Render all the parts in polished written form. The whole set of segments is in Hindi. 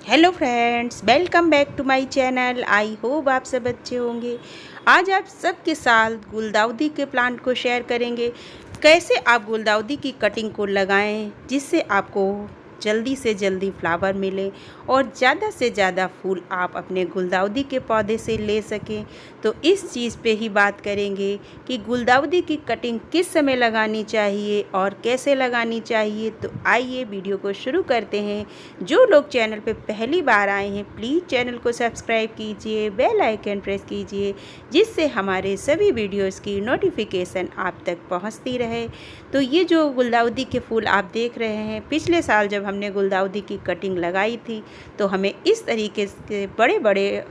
Hello friends, welcome back to my channel. I hope आप सब अच्छे होंगे। आज आप सबके साथ गुलदाउदी के प्लांट को शेयर करेंगे, कैसे आप गुलदाउदी की कटिंग को लगाएं जिससे आपको जल्दी से जल्दी फ्लावर मिले और ज़्यादा से ज़्यादा फूल आप अपने गुलदाउदी के पौधे से ले सकें। तो इस चीज़ पे ही बात करेंगे कि गुलदाउदी की कटिंग किस समय लगानी चाहिए और कैसे लगानी चाहिए। तो आइए वीडियो को शुरू करते हैं। जो लोग चैनल पे पहली बार आए हैं प्लीज़ चैनल को सब्सक्राइब कीजिए, बेल आइकन प्रेस कीजिए जिससे हमारे सभी वीडियोस की नोटिफिकेशन आप तक पहुंचती रहे। तो ये जो गुलदाउदी के फूल आप देख रहे हैं, पिछले साल जब हमने गुलदाउदी की कटिंग लगाई थी तो हमें इस तरीके से बड़े बड़े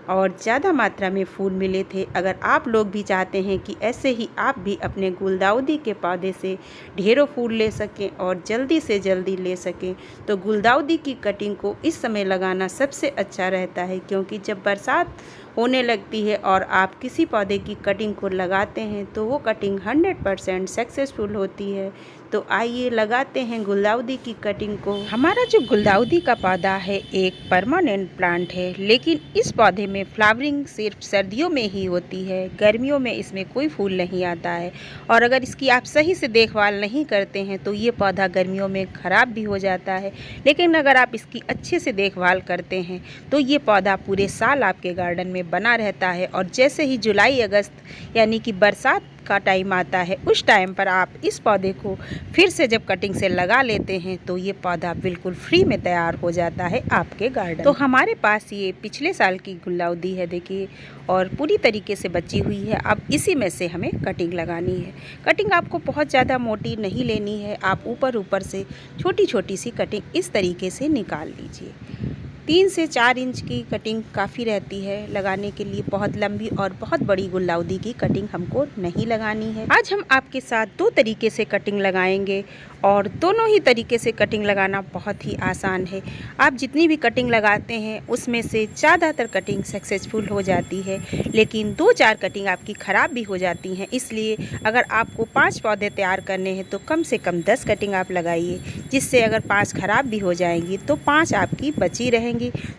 और ज़्यादा मात्रा में फूल मिले थे। अगर आप लोग भी चाहते हैं कि ऐसे ही आप भी अपने गुलदाउदी के पौधे से ढेरों फूल ले सकें और जल्दी से जल्दी ले सकें तो गुलदाउदी की कटिंग को इस समय लगाना सबसे अच्छा रहता है, क्योंकि जब बरसात होने लगती है और आप किसी पौधे की कटिंग को लगाते हैं तो वो कटिंग 100% सक्सेसफुल होती है। तो आइए लगाते हैं गुलदाउदी की कटिंग को। हमारा जो गुलदाउदी का पौधा है एक परमानेंट प्लांट है, लेकिन इस पौधे में फ्लावरिंग सिर्फ सर्दियों में ही होती है, गर्मियों में इसमें कोई फूल नहीं आता है। और अगर इसकी आप सही से देखभाल नहीं करते हैं तो ये पौधा गर्मियों में ख़राब भी हो जाता है। लेकिन अगर आप इसकी अच्छे से देखभाल करते हैं तो ये पौधा पूरे साल आपके गार्डन में बना रहता है। और जैसे ही जुलाई अगस्त यानी कि बरसात का टाइम आता है उस टाइम पर आप इस पौधे को फिर से जब कटिंग से लगा लेते हैं तो ये पौधा बिल्कुल फ्री में तैयार हो जाता है आपके गार्डन। तो हमारे पास ये पिछले साल की गुलदाउदी है, देखिए, और पूरी तरीके से बची हुई है। अब इसी में से हमें कटिंग लगानी है। कटिंग आपको बहुत ज़्यादा मोटी नहीं लेनी है, आप ऊपर ऊपर से छोटी छोटी सी कटिंग इस तरीके से निकाल लीजिए। 3 से 4 इंच की कटिंग काफ़ी रहती है लगाने के लिए। बहुत लंबी और बहुत बड़ी गुलदाउदी की कटिंग हमको नहीं लगानी है। आज हम आपके साथ 2 तरीके से कटिंग लगाएंगे और दोनों ही तरीके से कटिंग लगाना बहुत ही आसान है। आप जितनी भी कटिंग लगाते हैं उसमें से ज़्यादातर कटिंग सक्सेसफुल हो जाती है, लेकिन 2-4 कटिंग आपकी ख़राब भी हो जाती हैं। इसलिए अगर आपको 5 पौधे तैयार करने हैं तो कम से कम 10 कटिंग आप लगाइए, जिससे अगर 5 ख़राब भी हो जाएंगी तो 5 आपकी बची रहेंगी।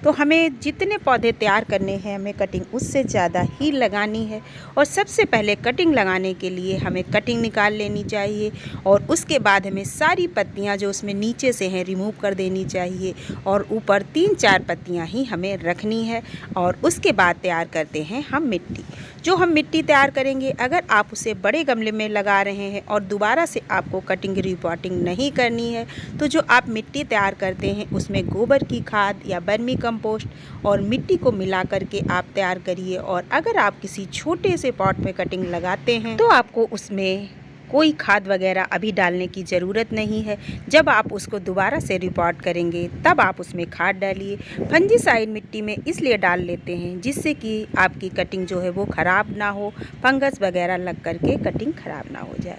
तो हमें जितने पौधे तैयार करने हैं हमें कटिंग उससे ज़्यादा ही लगानी है। और सबसे पहले कटिंग लगाने के लिए हमें कटिंग निकाल लेनी चाहिए और उसके बाद हमें सारी पत्तियां जो उसमें नीचे से हैं रिमूव कर देनी चाहिए और ऊपर 3-4 पत्तियां ही हमें रखनी है। और उसके बाद तैयार करते हैं हम मिट्टी। जो हम मिट्टी तैयार करेंगे, अगर आप उसे बड़े गमले में लगा रहे हैं और दोबारा से आपको कटिंग रिपॉटिंग नहीं करनी है तो जो आप मिट्टी तैयार करते हैं उसमें गोबर की खाद या वर्मी कंपोस्ट और मिट्टी को मिला करके आप तैयार करिए। और अगर आप किसी छोटे से पॉट में कटिंग लगाते हैं तो आपको उसमें कोई खाद वगैरह अभी डालने की ज़रूरत नहीं है। जब आप उसको दोबारा से रिपॉट करेंगे तब आप उसमें खाद डालिए। फंजीसाइड मिट्टी में इसलिए डाल लेते हैं जिससे कि आपकी कटिंग जो है वो ख़राब ना हो, फंगस वगैरह लग करके कटिंग ख़राब ना हो जाए।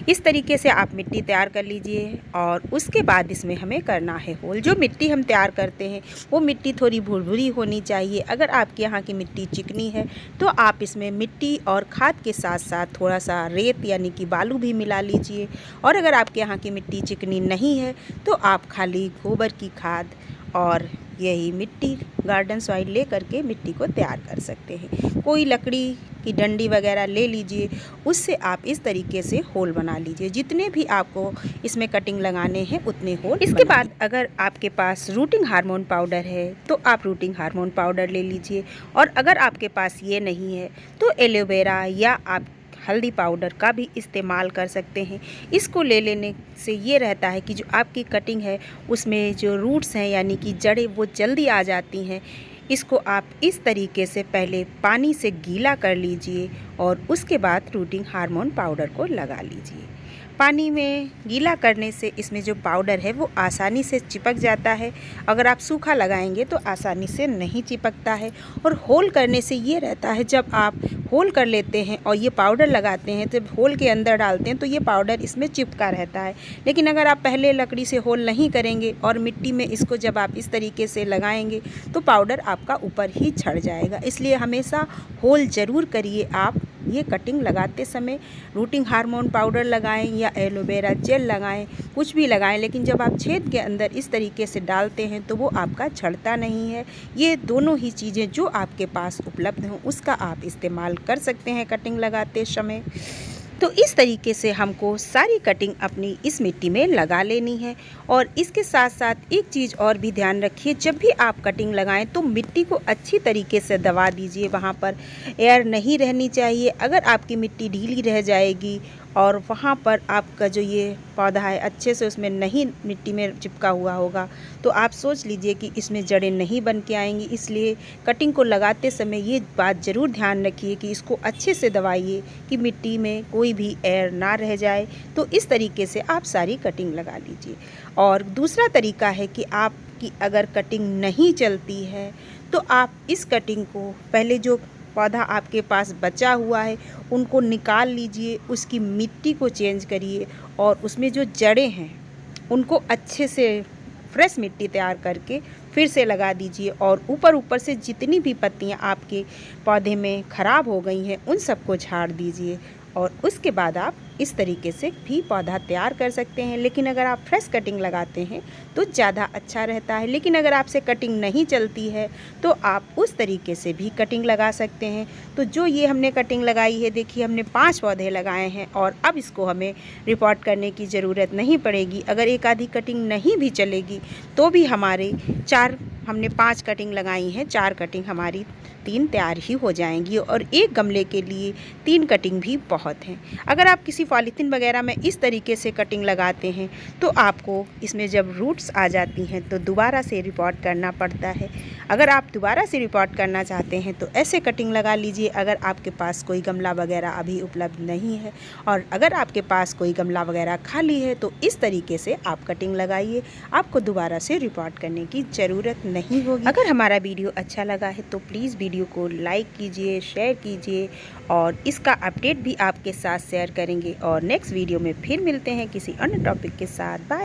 इस तरीके से आप मिट्टी तैयार कर लीजिए और उसके बाद इसमें हमें करना है होल। जो मिट्टी हम तैयार करते हैं वो मिट्टी थोड़ी भुरभुरी होनी चाहिए। अगर आपके यहाँ की मिट्टी चिकनी है तो आप इसमें मिट्टी और खाद के साथ साथ थोड़ा सा रेत यानी कि बालू भी मिला लीजिए। और अगर आपके यहाँ की मिट्टी चिकनी नहीं है तो आप खाली गोबर की खाद और यही मिट्टी गार्डन सॉइल ले करके मिट्टी को तैयार कर सकते हैं। कोई लकड़ी की डंडी वगैरह ले लीजिए, उससे आप इस तरीके से होल बना लीजिए। जितने भी आपको इसमें कटिंग लगाने हैं उतने होल। इसके बाद अगर आपके पास रूटिंग हार्मोन पाउडर है तो आप रूटिंग हार्मोन पाउडर ले लीजिए। और अगर आपके पास ये नहीं है तो एलोवेरा या आप हल्दी पाउडर का भी इस्तेमाल कर सकते हैं। इसको ले लेने से ये रहता है कि जो आपकी कटिंग है उसमें जो रूट्स हैं यानी कि जड़ें वो जल्दी आ जाती हैं। इसको आप इस तरीके से पहले पानी से गीला कर लीजिए और उसके बाद रूटिंग हार्मोन पाउडर को लगा लीजिए। पानी में गीला करने से इसमें जो पाउडर है वो आसानी से चिपक जाता है। अगर आप सूखा लगाएंगे तो आसानी से नहीं चिपकता है। और होल करने से ये रहता है, जब आप होल कर लेते हैं और ये पाउडर लगाते हैं तो होल के अंदर डालते हैं तो ये पाउडर इसमें चिपका रहता है। लेकिन अगर आप पहले लकड़ी से होल नहीं करेंगे और मिट्टी में इसको जब आप इस तरीके से लगाएंगे तो पाउडर आपका ऊपर ही छड़ जाएगा। इसलिए हमेशा होल ज़रूर करिए आप ये कटिंग लगाते समय रूटिंग हार्मोन पाउडर लगाएं या एलोवेरा जेल लगाएं, कुछ भी लगाएं, लेकिन जब आप छेद के अंदर इस तरीके से डालते हैं तो वो आपका छड़ता नहीं है। ये दोनों ही चीज़ें जो आपके पास उपलब्ध हों उसका आप इस्तेमाल कर सकते हैं कटिंग लगाते समय। तो इस तरीके से हमको सारी कटिंग अपनी इस मिट्टी में लगा लेनी है। और इसके साथ साथ एक चीज़ और भी ध्यान रखिए, जब भी आप कटिंग लगाएं तो मिट्टी को अच्छी तरीके से दबा दीजिए, वहाँ पर एयर नहीं रहनी चाहिए। अगर आपकी मिट्टी ढीली रह जाएगी और वहाँ पर आपका जो ये पौधा है अच्छे से उसमें नहीं मिट्टी में चिपका हुआ होगा तो आप सोच लीजिए कि इसमें जड़ें नहीं बन के आएंगी। इसलिए कटिंग को लगाते समय ये बात ज़रूर ध्यान रखिए कि इसको अच्छे से दबाइए कि मिट्टी में कोई भी एयर ना रह जाए। तो इस तरीके से आप सारी कटिंग लगा लीजिए। और दूसरा तरीका है कि आपकी अगर कटिंग नहीं चलती है तो आप इस कटिंग को पहले जो पौधा आपके पास बचा हुआ है उनको निकाल लीजिए, उसकी मिट्टी को चेंज करिए और उसमें जो जड़ें हैं उनको अच्छे से फ्रेश मिट्टी तैयार करके फिर से लगा दीजिए। और ऊपर से जितनी भी पत्तियां आपके पौधे में ख़राब हो गई हैं उन सबको झाड़ दीजिए। और उसके बाद आप इस तरीके से भी पौधा तैयार कर सकते हैं। लेकिन अगर आप फ्रेश कटिंग लगाते हैं तो ज़्यादा अच्छा रहता है। लेकिन अगर आपसे कटिंग नहीं चलती है तो आप उस तरीके से भी कटिंग लगा सकते हैं। तो जो ये हमने कटिंग लगाई है, देखिए हमने 5 पौधे लगाए हैं और अब इसको हमें रिपोर्ट करने की ज़रूरत नहीं पड़ेगी। अगर एक आधी कटिंग नहीं भी चलेगी तो भी हमारे 4 हमने 5 कटिंग लगाई हैं, 4 कटिंग हमारी 3 तैयार ही हो जाएंगी। और एक गमले के लिए 3 कटिंग भी बहुत हैं। अगर आप किसी पॉलीथीन वगैरह में इस तरीके से कटिंग लगाते हैं तो आपको इसमें जब रूट्स आ जाती हैं तो दोबारा से रिपोर्ट करना पड़ता है। अगर आप दोबारा से रिपोर्ट करना चाहते हैं तो ऐसे कटिंग लगा लीजिए अगर आपके पास कोई गमला वगैरह अभी उपलब्ध नहीं है। और अगर आपके पास कोई गमला वगैरह खाली है तो इस तरीके से आप कटिंग लगाइए, आपको दोबारा से रिपोर्ट करने की ज़रूरत नहीं होगी। अगर हमारा वीडियो अच्छा लगा है तो प्लीज़ वीडियो को लाइक कीजिए, शेयर कीजिए और इसका अपडेट भी आपके साथ शेयर करेंगे। और नेक्स्ट वीडियो में फिर मिलते हैं किसी अन्य टॉपिक के साथ। बाय।